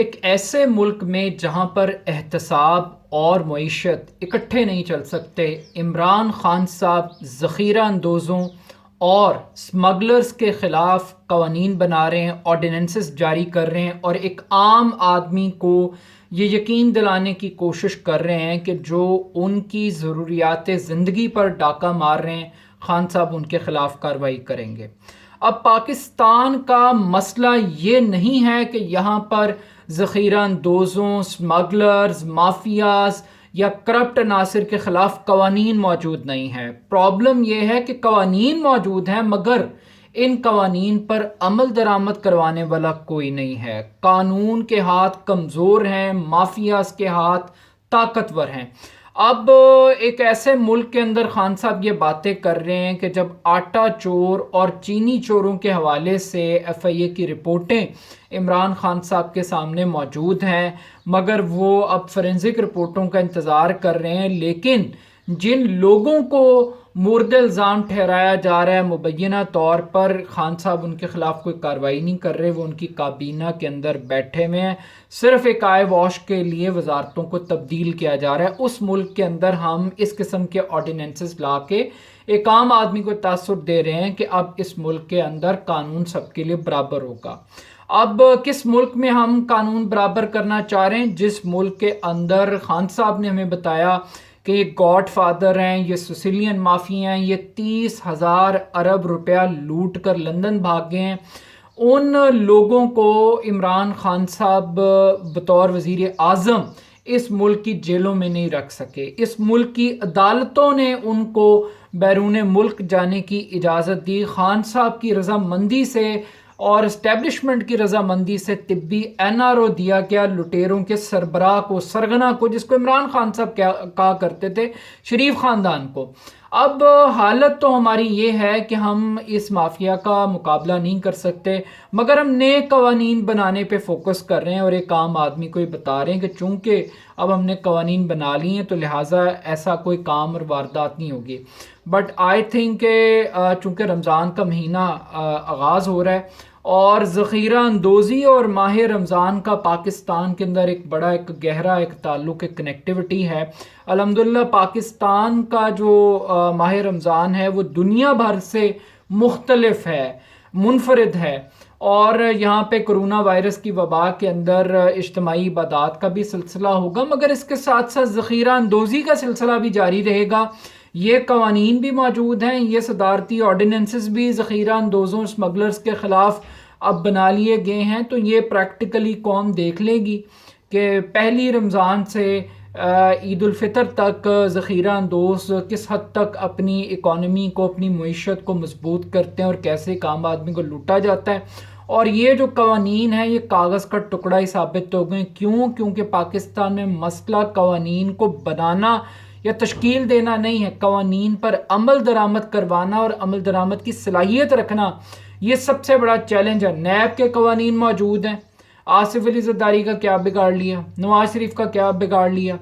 ایک ایسے ملک میں جہاں پر احتساب اور معیشت اکٹھے نہیں چل سکتے، عمران خان صاحب ذخیرہ اندوزوں اور سمگلرز کے خلاف قوانین بنا رہے ہیں، آرڈیننسز جاری کر رہے ہیں، اور ایک عام آدمی کو یہ یقین دلانے کی کوشش کر رہے ہیں کہ جو ان کی ضروریات زندگی پر ڈاکہ مار رہے ہیں، خان صاحب ان کے خلاف کارروائی کریں گے۔ اب پاکستان کا مسئلہ یہ نہیں ہے کہ یہاں پر ذخیرہ اندوزوں، سمگلرز، مافیاز یا کرپٹ عناصر کے خلاف قوانین موجود نہیں ہے۔ پرابلم یہ ہے کہ قوانین موجود ہیں مگر ان قوانین پر عمل درآمد کروانے والا کوئی نہیں ہے۔ قانون کے ہاتھ کمزور ہیں، مافیاز کے ہاتھ طاقتور ہیں۔ اب ایک ایسے ملک کے اندر خان صاحب یہ باتیں کر رہے ہیں کہ جب آٹا چور اور چینی چوروں کے حوالے سے ایف آئی اے کی رپورٹیں عمران خان صاحب کے سامنے موجود ہیں، مگر وہ اب فورینزک رپورٹوں کا انتظار کر رہے ہیں، لیکن جن لوگوں کو مورد الزام ٹھہرایا جا رہا ہے مبینہ طور پر خان صاحب ان کے خلاف کوئی کارروائی نہیں کر رہے، وہ ان کی کابینہ کے اندر بیٹھے ہوئے ہیں، صرف ایک آئے واش کے لیے وزارتوں کو تبدیل کیا جا رہا ہے۔ اس ملک کے اندر ہم اس قسم کے آرڈیننسز لا کے ایک عام آدمی کو تاثر دے رہے ہیں کہ اب اس ملک کے اندر قانون سب کے لیے برابر ہوگا۔ اب کس ملک میں ہم قانون برابر کرنا چاہ رہے ہیں؟ جس ملک کے اندر خان صاحب نے ہمیں بتایا کہ یہ گاڈ فادر ہیں، یہ سسیلین مافیا ہیں، یہ 30,000 ارب روپیہ لوٹ کر لندن بھاگ گئے ہیں، ان لوگوں کو عمران خان صاحب بطور وزیر اعظم اس ملک کی جیلوں میں نہیں رکھ سکے۔ اس ملک کی عدالتوں نے ان کو بیرون ملک جانے کی اجازت دی، خان صاحب کی رضامندی سے اور اسٹیبلشمنٹ کی رضامندی سے طبی این آر او دیا گیا لٹیروں کے سربراہ کو، سرغنہ کو، جس کو عمران خان صاحب کہا کرتے تھے، شریف خاندان کو۔ اب حالت تو ہماری یہ ہے کہ ہم اس مافیا کا مقابلہ نہیں کر سکتے، مگر ہم نئے قوانین بنانے پہ فوکس کر رہے ہیں، اور ایک عام آدمی کو یہ بتا رہے ہیں کہ چونکہ اب ہم نے قوانین بنا لی ہیں تو لہٰذا ایسا کوئی کام اور واردات نہیں ہوگی۔ بٹ آئی تھنک کہ چونکہ رمضان کا مہینہ آغاز ہو رہا ہے اور ذخیرہ اندوزی اور ماہ رمضان کا پاکستان کے اندر ایک بڑا ایک گہرا ایک تعلق، ایک کنیکٹیوٹی ہے۔ الحمدللہ پاکستان کا جو ماہ رمضان ہے وہ دنیا بھر سے مختلف ہے، منفرد ہے، اور یہاں پہ کرونا وائرس کی وبا کے اندر اجتماعی عبادات کا بھی سلسلہ ہوگا، مگر اس کے ساتھ ساتھ ذخیرہ اندوزی کا سلسلہ بھی جاری رہے گا۔ یہ قوانین بھی موجود ہیں، یہ صدارتی آرڈیننسز بھی ذخیرہ اندوزوں سمگلرز کے خلاف اب بنا لیے گئے ہیں، تو یہ پریکٹیکلی قوم دیکھ لے گی کہ پہلی رمضان سے عید الفطر تک ذخیرہ اندوز کس حد تک اپنی اکانومی کو، اپنی معیشت کو مضبوط کرتے ہیں اور کیسے ایک عام آدمی کو لوٹا جاتا ہے۔ اور یہ جو قوانین ہیں یہ کاغذ کا ٹکڑا ہی ثابت ہو گئے۔ کیونکہ پاکستان میں مسئلہ قوانین کو بنانا یا تشکیل دینا نہیں ہے، قوانین پر عمل درآمد کروانا اور عمل درآمد کی صلاحیت رکھنا، یہ سب سے بڑا چیلنج ہے۔ نیب کے قوانین موجود ہیں، آصف علی زرداری کا کیا بگاڑ لیا، نواز شریف کا کیا بگاڑ لیا،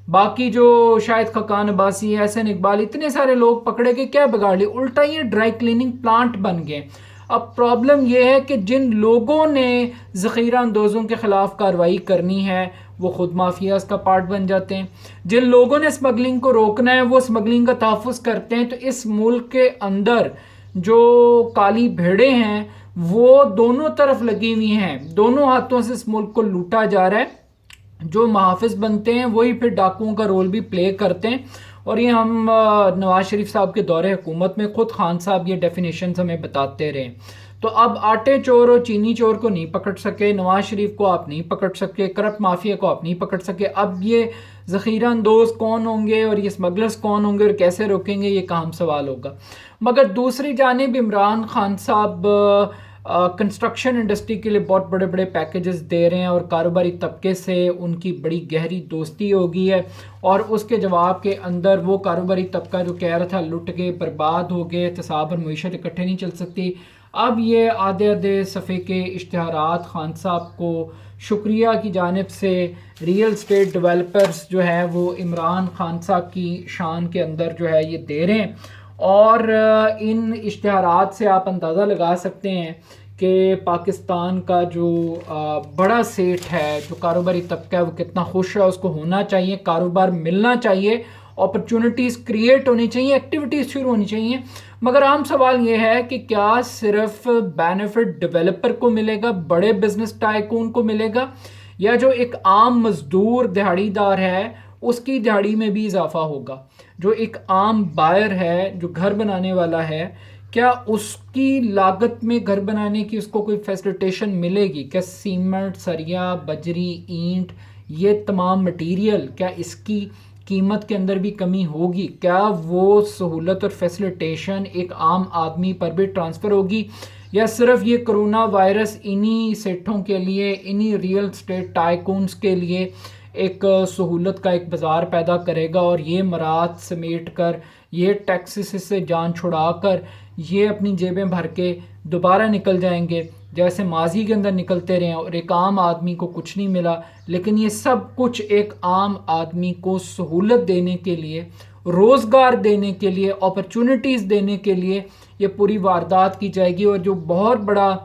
باقی جو شاہد خاقان عباسی، احسن اقبال، اتنے سارے لوگ پکڑے کے کیا بگاڑ لیا، الٹا یہ ڈرائی کلیننگ پلانٹ بن گئے۔ اب پرابلم یہ ہے کہ جن لوگوں نے ذخیرہ اندوزوں کے خلاف کارروائی کرنی ہے وہ خود مافیاز کا پارٹ بن جاتے ہیں، جن لوگوں نے اسمگلنگ کو روکنا ہے وہ اسمگلنگ کا تحفظ کرتے ہیں۔ تو اس ملک کے اندر جو کالی بھیڑیں ہیں وہ دونوں طرف لگی ہوئی ہیں، دونوں ہاتھوں سے اس ملک کو لوٹا جا رہا ہے۔ جو محافظ بنتے ہیں وہی پھر ڈاکوؤں کا رول بھی پلے کرتے ہیں، اور یہ ہم نواز شریف صاحب کے دور حکومت میں خود خان صاحب یہ ڈیفینیشنز ہمیں بتاتے رہے۔ تو اب آٹے چور اور چینی چور کو نہیں پکڑ سکے، نواز شریف کو آپ نہیں پکڑ سکے، کرپٹ مافیا کو آپ نہیں پکڑ سکے، اب یہ ذخیرہ اندوز کون ہوں گے اور یہ اسمگلرز کون ہوں گے اور کیسے روکیں گے، یہ اہم سوال ہوگا۔ مگر دوسری جانب عمران خان صاحب کنسٹرکشن انڈسٹری کے لیے بہت بڑے بڑے پیکیجز دے رہے ہیں، اور کاروباری طبقے سے ان کی بڑی گہری دوستی ہو گئی ہے، اور اس کے جواب کے اندر وہ کاروباری طبقہ جو کہہ رہا تھا لٹ گئے، برباد ہو گئے، احتساب اور معیشت اکٹھے نہیں چل سکتی، اب یہ آدھے آدھے صفحے کے اشتہارات خان صاحب کو شکریہ کی جانب سے ریئل اسٹیٹ ڈیولپرز جو ہے وہ عمران خان صاحب کی شان کے اندر جو ہے یہ دے رہے ہیں، اور ان اشتہارات سے آپ اندازہ لگا سکتے ہیں کہ پاکستان کا جو بڑا سیٹ ہے، جو کاروباری طبقہ ہے، وہ کتنا خوش ہے. اس کو ہونا چاہیے، کاروبار ملنا چاہیے، اپرچونٹیز کریٹ ہونی چاہیے، ایکٹیویٹیز شروع ہونی چاہیے. مگر عام سوال یہ ہے کہ کیا صرف بینیفٹ ڈیولپر کو ملے گا، بڑے بزنس ٹائکون کو ملے گا، یا جو ایک عام مزدور دہاڑی دار ہے اس کی دہاڑی میں بھی اضافہ ہوگا؟ جو ایک عام بائر ہے، جو گھر بنانے والا ہے، کیا اس کی لاگت میں گھر بنانے کی اس کو کوئی فیسلٹیشن ملے گی؟ کیا سیمنٹ، سریا، بجری، اینٹ، یہ تمام مٹیریل، کیا اس کی قیمت کے اندر بھی کمی ہوگی؟ کیا وہ سہولت اور فیسلٹیشن ایک عام آدمی پر بھی ٹرانسفر ہوگی، یا صرف یہ کرونا وائرس انہی سیٹھوں کے لیے، انہی ریئل اسٹیٹ ٹائکونز کے لیے ایک سہولت کا ایک بازار پیدا کرے گا، اور یہ مراد سمیٹ کر، یہ ٹیکسز سے جان چھڑا کر، یہ اپنی جیبیں بھر کے دوبارہ نکل جائیں گے جیسے ماضی کے اندر نکلتے رہے ہیں، اور ایک عام آدمی کو کچھ نہیں ملا؟ لیکن یہ سب کچھ ایک عام آدمی کو سہولت دینے کے لیے، روزگار دینے کے لیے، اپرچونٹیز دینے کے لیے یہ پوری واردات کی جائے گی. اور جو بہت بڑا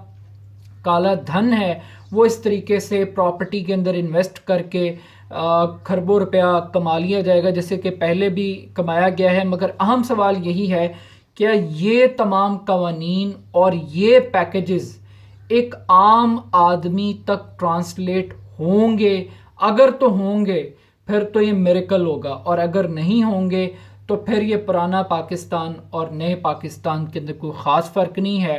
کالا دھن ہے وہ اس طریقے سے پراپرٹی کے اندر انویسٹ کر کے کھربوں روپیہ کما لیا جائے گا، جیسے کہ پہلے بھی کمایا گیا ہے. مگر اہم سوال یہی ہے کہ یہ تمام قوانین اور یہ پیکیجز ایک عام آدمی تک ٹرانسلیٹ ہوں گے؟ اگر تو ہوں گے پھر تو یہ میریکل ہوگا، اور اگر نہیں ہوں گے تو پھر یہ پرانا پاکستان اور نئے پاکستان کے اندر کوئی خاص فرق نہیں ہے.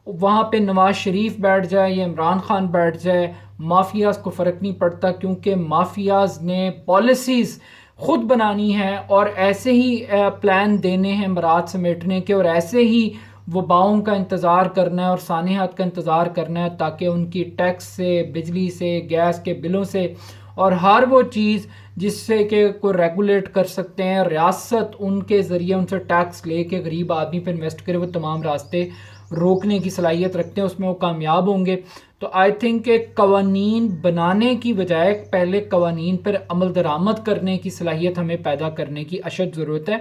وہاں پہ نواز شریف بیٹھ جائے یا عمران خان بیٹھ جائے، مافیاز کو فرق نہیں پڑتا، کیونکہ مافیاز نے پالیسیز خود بنانی ہے اور ایسے ہی پلان دینے ہیں مراد سمیٹنے کے، اور ایسے ہی وباؤں کا انتظار کرنا ہے اور سانحات کا انتظار کرنا ہے، تاکہ ان کی ٹیکس سے، بجلی سے، گیس کے بلوں سے، اور ہر وہ چیز جس سے کہ کوئی ریگولیٹ کر سکتے ہیں، ریاست ان کے ذریعے ان سے ٹیکس لے کے غریب آدمی پہ انویسٹ کرے، وہ تمام راستے روکنے کی صلاحیت رکھتے ہیں، اس میں وہ کامیاب ہوں گے. تو آئی تھنک کہ قوانین بنانے کی بجائے پہلے قوانین پر عمل درآمد کرنے کی صلاحیت ہمیں پیدا کرنے کی اشد ضرورت ہے،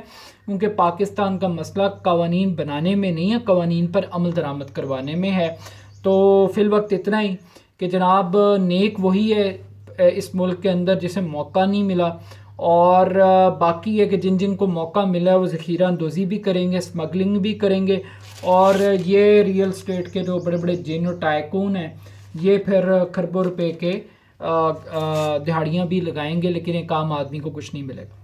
کیونکہ پاکستان کا مسئلہ قوانین بنانے میں نہیں ہے، قوانین پر عمل درآمد کروانے میں ہے. تو فی الوقت اتنا ہی کہ جناب نیک وہی ہے اس ملک کے اندر جسے موقع نہیں ملا، اور باقی ہے کہ جن جن کو موقع ملا ہے وہ ذخیرہ اندوزی بھی کریں گے، اسمگلنگ بھی کریں گے، اور یہ ریئل اسٹیٹ کے جو بڑے بڑے جینو ٹائکون ہیں یہ پھر کھربوں روپے کے دہاڑیاں بھی لگائیں گے، لیکن ایک عام آدمی کو کچھ نہیں ملے گا.